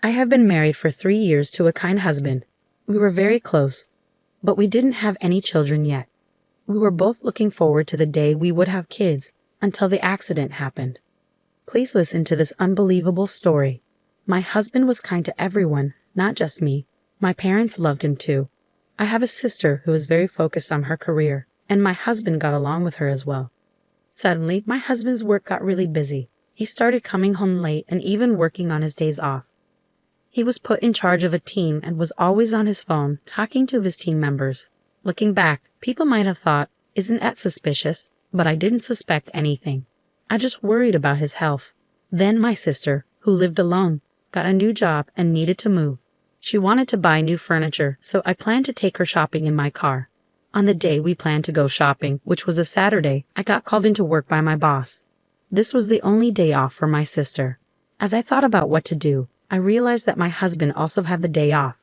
I have been married for 3 years to a kind husband. We were very close, but we didn't have any children yet. We were both looking forward to the day we would have kids until the accident happened. Please listen to this unbelievable story. My husband was kind to everyone, not just me. My parents loved him too. I have a sister who is very focused on her career, and my husband got along with her as well. Suddenly, my husband's work got really busy. He started coming home late and even working on his days off. He was put in charge of a team and was always on his phone, talking to his team members. Looking back, people might have thought, isn't that suspicious? But I didn't suspect anything. I just worried about his health. Then my sister, who lived alone, got a new job and needed to move. She wanted to buy new furniture, so I planned to take her shopping in my car. On the day we planned to go shopping, which was a Saturday, I got called into work by my boss. This was the only day off for my sister. As I thought about what to do, I realized that my husband also had the day off.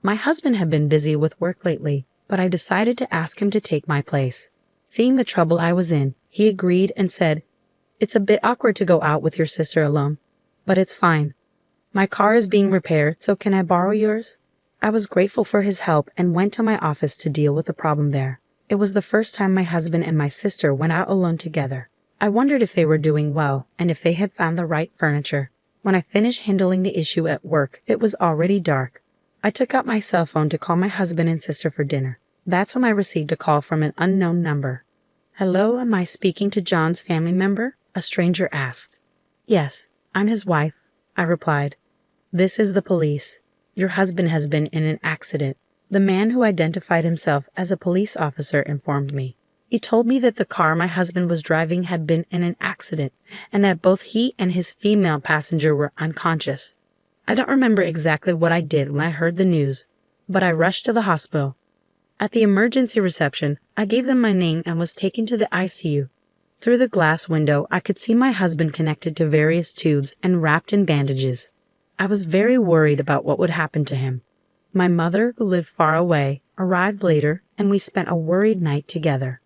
My husband had been busy with work lately, but I decided to ask him to take my place. Seeing the trouble I was in, he agreed and said, "It's a bit awkward to go out with your sister alone, but it's fine. My car is being repaired, so can I borrow yours?" I was grateful for his help and went to my office to deal with the problem there. It was the first time my husband and my sister went out alone together. I wondered if they were doing well and if they had found the right furniture. When I finished handling the issue at work, it was already dark. I took out my cell phone to call my husband and sister for dinner. That's when I received a call from an unknown number. "Hello, am I speaking to John's family member?" a stranger asked. "Yes, I'm his wife," I replied. "This is the police. Your husband has been in an accident." The man who identified himself as a police officer informed me. He told me that the car my husband was driving had been in an accident and that both he and his female passenger were unconscious. I don't remember exactly what I did when I heard the news, but I rushed to the hospital. At the emergency reception, I gave them my name and was taken to the ICU. Through the glass window, I could see my husband connected to various tubes and wrapped in bandages. I was very worried about what would happen to him. My mother, who lived far away, arrived later, and we spent a worried night together.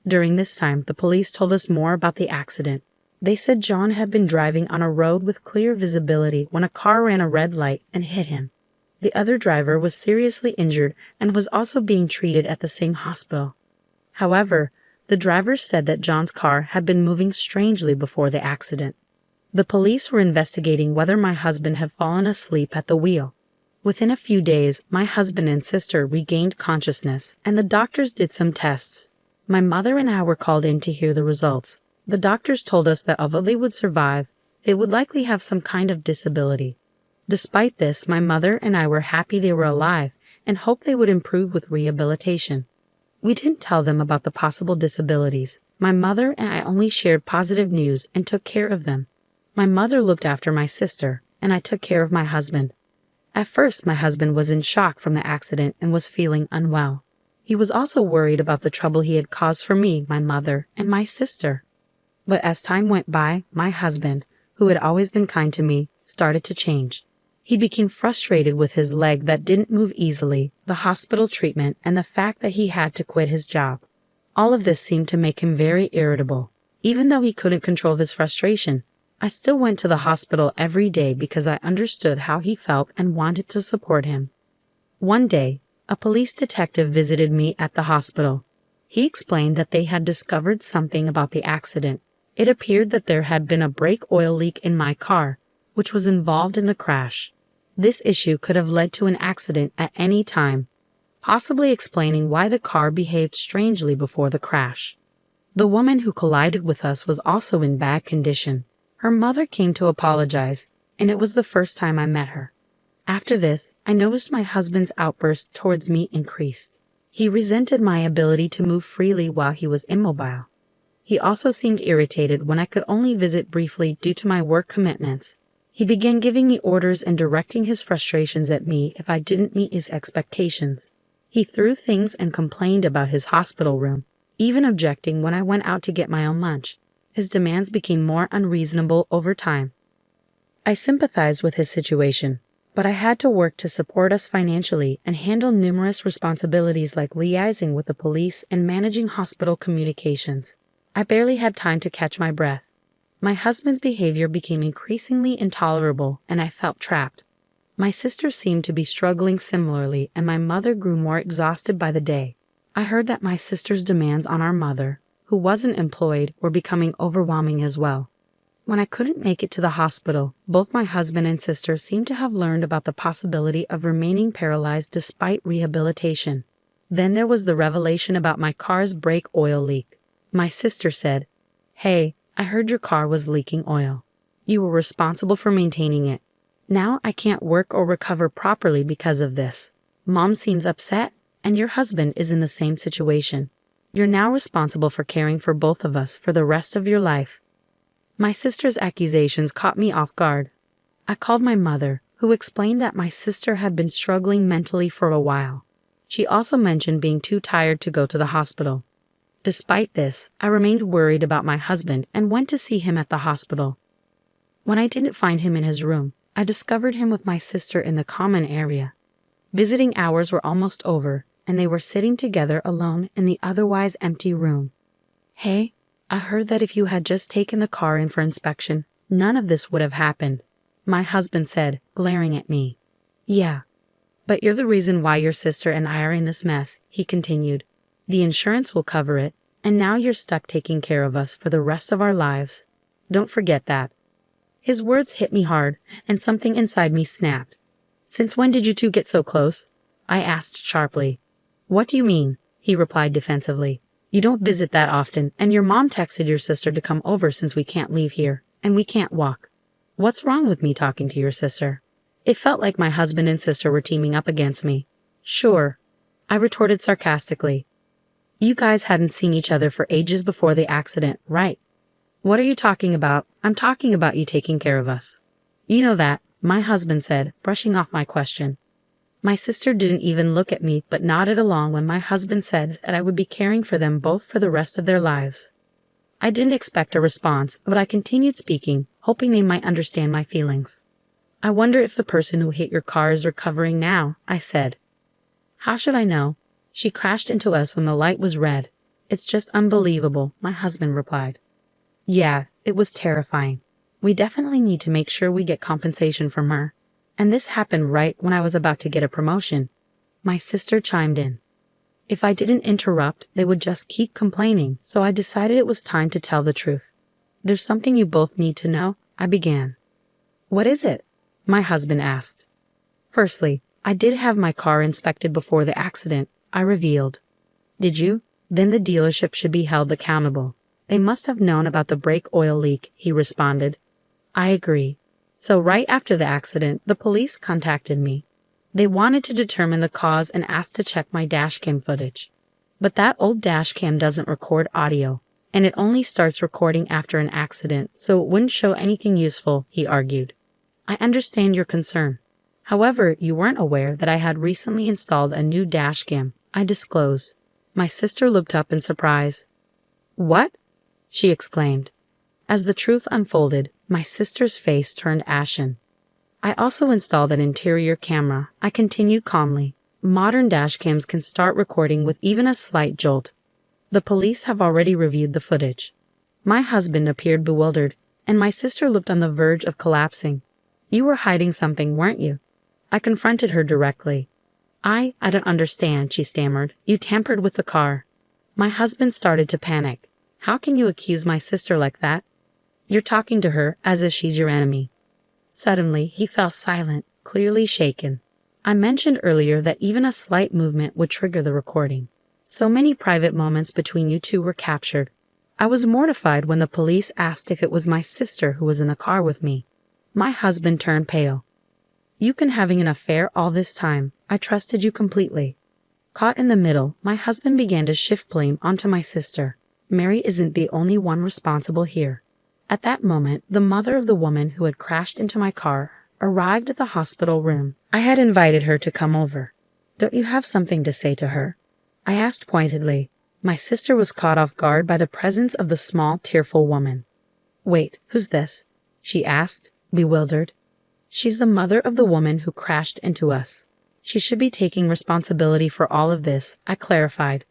During this time, the police told us more about the accident. They said John had been driving on a road with clear visibility when a car ran a red light and hit him. The other driver was seriously injured and was also being treated at the same hospital. However, the drivers said that John's car had been moving strangely before the accident. The police were investigating whether my husband had fallen asleep at the wheel. Within a few days, my husband and sister regained consciousness, and the doctors did some tests. My mother and I were called in to hear the results. The doctors told us that although they would survive, they would likely have some kind of disability. Despite this, my mother and I were happy they were alive and hoped they would improve with rehabilitation. We didn't tell them about the possible disabilities. My mother and I only shared positive news and took care of them. My mother looked after my sister, and I took care of my husband. At first, my husband was in shock from the accident and was feeling unwell. He was also worried about the trouble he had caused for me, my mother, and my sister. But as time went by, my husband, who had always been kind to me, started to change. He became frustrated with his leg that didn't move easily, the hospital treatment, and the fact that he had to quit his job. All of this seemed to make him very irritable. Even though he couldn't control his frustration, I still went to the hospital every day because I understood how he felt and wanted to support him. One day, a police detective visited me at the hospital. He explained that they had discovered something about the accident. It appeared that there had been a brake oil leak in my car, which was involved in the crash. This issue could have led to an accident at any time, possibly explaining why the car behaved strangely before the crash. The woman who collided with us was also in bad condition. Her mother came to apologize, and it was the first time I met her. After this, I noticed my husband's outburst towards me increased. He resented my ability to move freely while he was immobile. He also seemed irritated when I could only visit briefly due to my work commitments. He began giving me orders and directing his frustrations at me if I didn't meet his expectations. He threw things and complained about his hospital room, even objecting when I went out to get my own lunch. His demands became more unreasonable over time. I sympathized with his situation, but I had to work to support us financially and handle numerous responsibilities like liaising with the police and managing hospital communications. I barely had time to catch my breath. My husband's behavior became increasingly intolerable, and I felt trapped. My sister seemed to be struggling similarly, and my mother grew more exhausted by the day. I heard that my sister's demands on our mother, who wasn't employed, were becoming overwhelming as well. When I couldn't make it to the hospital, both my husband and sister seemed to have learned about the possibility of remaining paralyzed despite rehabilitation. Then there was the revelation about my car's brake oil leak. My sister said, "Hey, I heard your car was leaking oil. You were responsible for maintaining it. Now I can't work or recover properly because of this. Mom seems upset, and your husband is in the same situation. You're now responsible for caring for both of us for the rest of your life." My sister's accusations caught me off guard. I called my mother, who explained that my sister had been struggling mentally for a while. She also mentioned being too tired to go to the hospital. Despite this, I remained worried about my husband and went to see him at the hospital. When I didn't find him in his room, I discovered him with my sister in the common area. Visiting hours were almost over, and they were sitting together alone in the otherwise empty room. "Hey, I heard that if you had just taken the car in for inspection, none of this would have happened," my husband said, glaring at me. "Yeah, but you're the reason why your sister and I are in this mess," he continued. "The insurance will cover it, and now you're stuck taking care of us for the rest of our lives. Don't forget that." His words hit me hard, and something inside me snapped. "Since when did you two get so close?" I asked sharply. "What do you mean?" he replied defensively. "You don't visit that often, and your mom texted your sister to come over since we can't leave here, and we can't walk. What's wrong with me talking to your sister?" It felt like my husband and sister were teaming up against me. "Sure," I retorted sarcastically. "You guys hadn't seen each other for ages before the accident, right?" "What are you talking about? I'm talking about you taking care of us." "You know that," my husband said, brushing off my question. My sister didn't even look at me but nodded along when my husband said that I would be caring for them both for the rest of their lives. I didn't expect a response, but I continued speaking, hoping they might understand my feelings. "I wonder if the person who hit your car is recovering now," I said. "How should I know? She crashed into us when the light was red. It's just unbelievable," my husband replied. "Yeah, it was terrifying. We definitely need to make sure we get compensation from her. And this happened right when I was about to get a promotion," my sister chimed in. If I didn't interrupt, they would just keep complaining, so I decided it was time to tell the truth. "There's something you both need to know," I began. "What is it?" my husband asked. "Firstly, I did have my car inspected before the accident," I revealed. "Did you? Then the dealership should be held accountable. They must have known about the brake oil leak," he responded. "I agree. So right after the accident, the police contacted me. They wanted to determine the cause and asked to check my dashcam footage. But that old dashcam doesn't record audio, and it only starts recording after an accident, so it wouldn't show anything useful," he argued. "I understand your concern. However, you weren't aware that I had recently installed a new dashcam," I disclosed. My sister looked up in surprise. "What?" she exclaimed. As the truth unfolded, my sister's face turned ashen. "I also installed an interior camera," I continued calmly. "Modern dashcams can start recording with even a slight jolt. The police have already reviewed the footage." My husband appeared bewildered, and my sister looked on the verge of collapsing. "You were hiding something, weren't you?" I confronted her directly. I don't understand," she stammered. "You tampered with the car." My husband started to panic. "How can you accuse my sister like that? You're talking to her as if she's your enemy." Suddenly, he fell silent, clearly shaken. I mentioned earlier that even a slight movement would trigger the recording. So many private moments between you two were captured. I was mortified when the police asked if it was my sister who was in the car with me. My husband turned pale. "You've been having an affair all this time. I trusted you completely." Caught in the middle, my husband began to shift blame onto my sister. Mary isn't the only one responsible here. At that moment, the mother of the woman who had crashed into my car arrived at the hospital room. I had invited her to come over. "Don't you have something to say to her?" I asked pointedly. My sister was caught off guard by the presence of the small, tearful woman. "Wait, who's this?" she asked, bewildered. "She's the mother of the woman who crashed into us. She should be taking responsibility for all of this," I clarified.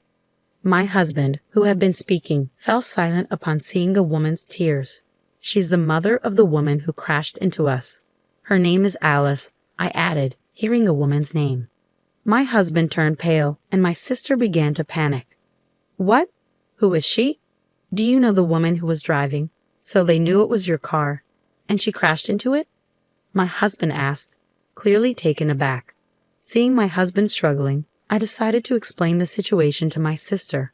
My husband, who had been speaking, fell silent upon seeing the woman's tears. "She's the mother of the woman who crashed into us. Her name is Alice. I added, hearing a woman's name. My husband turned pale, and my sister began to panic. What? Who is she? Do you know the woman who was driving? So they knew it was your car, and she crashed into it? My husband asked, clearly taken aback. Seeing my husband struggling, I decided to explain the situation to my sister.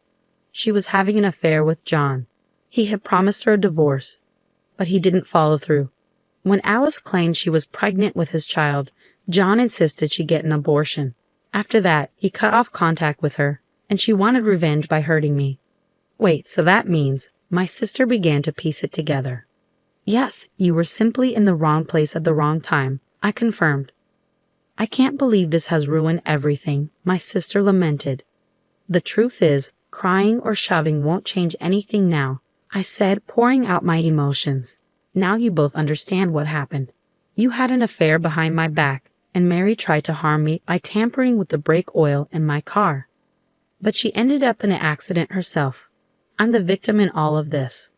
She was having an affair with John. He had promised her a divorce, but he didn't follow through. When Alice claimed she was pregnant with his child, John insisted she get an abortion. After that, he cut off contact with her, and she wanted revenge by hurting me. Wait, so that means, my sister began to piece it together. Yes, you were simply in the wrong place at the wrong time, I confirmed. I can't believe this has ruined everything, my sister lamented. The truth is, crying or shoving won't change anything now, I said, pouring out my emotions. Now you both understand what happened. You had an affair behind my back, and Mary tried to harm me by tampering with the brake oil in my car. But she ended up in an accident herself. I'm the victim in all of this.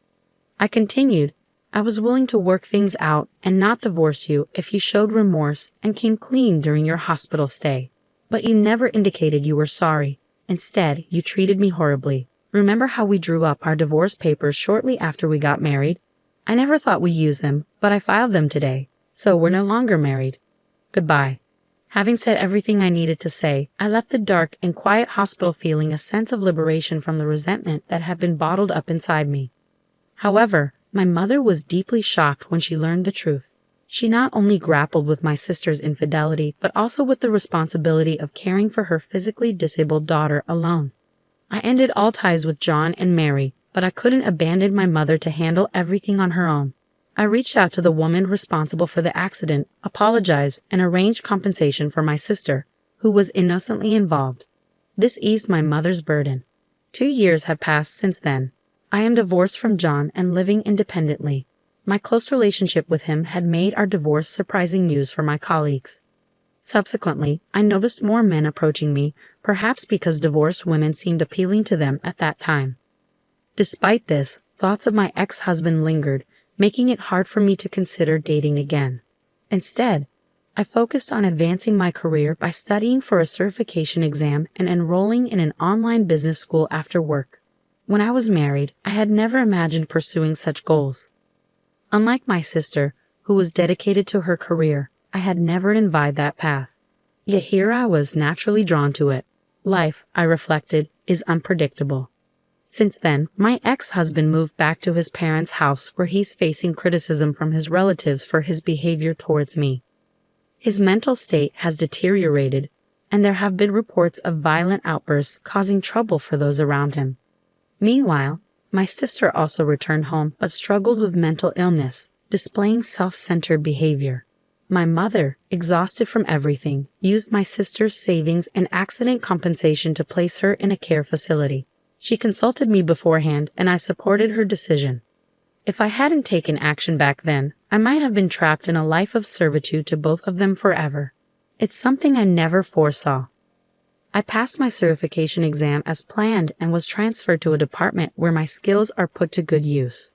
I continued, I was willing to work things out and not divorce you if you showed remorse and came clean during your hospital stay. But you never indicated you were sorry. Instead, you treated me horribly. Remember how we drew up our divorce papers shortly after we got married? I never thought we used them, but I filed them today, so we're no longer married. Goodbye. Having said everything I needed to say, I left the dark and quiet hospital feeling a sense of liberation from the resentment that had been bottled up inside me. However, my mother was deeply shocked when she learned the truth. She not only grappled with my sister's infidelity, but also with the responsibility of caring for her physically disabled daughter alone. I ended all ties with John and Mary, but I couldn't abandon my mother to handle everything on her own. I reached out to the woman responsible for the accident, apologized, and arranged compensation for my sister, who was innocently involved. This eased my mother's burden. 2 years have passed since then. I am divorced from John and living independently. My close relationship with him had made our divorce surprising news for my colleagues. Subsequently, I noticed more men approaching me, perhaps because divorced women seemed appealing to them at that time. Despite this, thoughts of my ex-husband lingered, making it hard for me to consider dating again. Instead, I focused on advancing my career by studying for a certification exam and enrolling in an online business school after work. When I was married, I had never imagined pursuing such goals. Unlike my sister, who was dedicated to her career, I had never envied that path. Yet here I was naturally drawn to it. Life, I reflected, is unpredictable. Since then, my ex-husband moved back to his parents' house where he's facing criticism from his relatives for his behavior towards me. His mental state has deteriorated, and there have been reports of violent outbursts causing trouble for those around him. Meanwhile, my sister also returned home but struggled with mental illness, displaying self-centered behavior. My mother, exhausted from everything, used my sister's savings and accident compensation to place her in a care facility. She consulted me beforehand, and I supported her decision. If I hadn't taken action back then, I might have been trapped in a life of servitude to both of them forever. It's something I never foresaw. I passed my certification exam as planned and was transferred to a department where my skills are put to good use.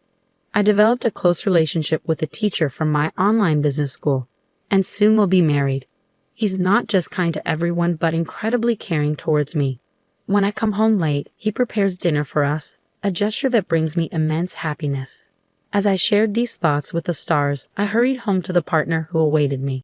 I developed a close relationship with a teacher from my online business school, and soon will be married. He's not just kind to everyone but incredibly caring towards me. When I come home late, he prepares dinner for us, a gesture that brings me immense happiness. As I shared these thoughts with the stars, I hurried home to the partner who awaited me.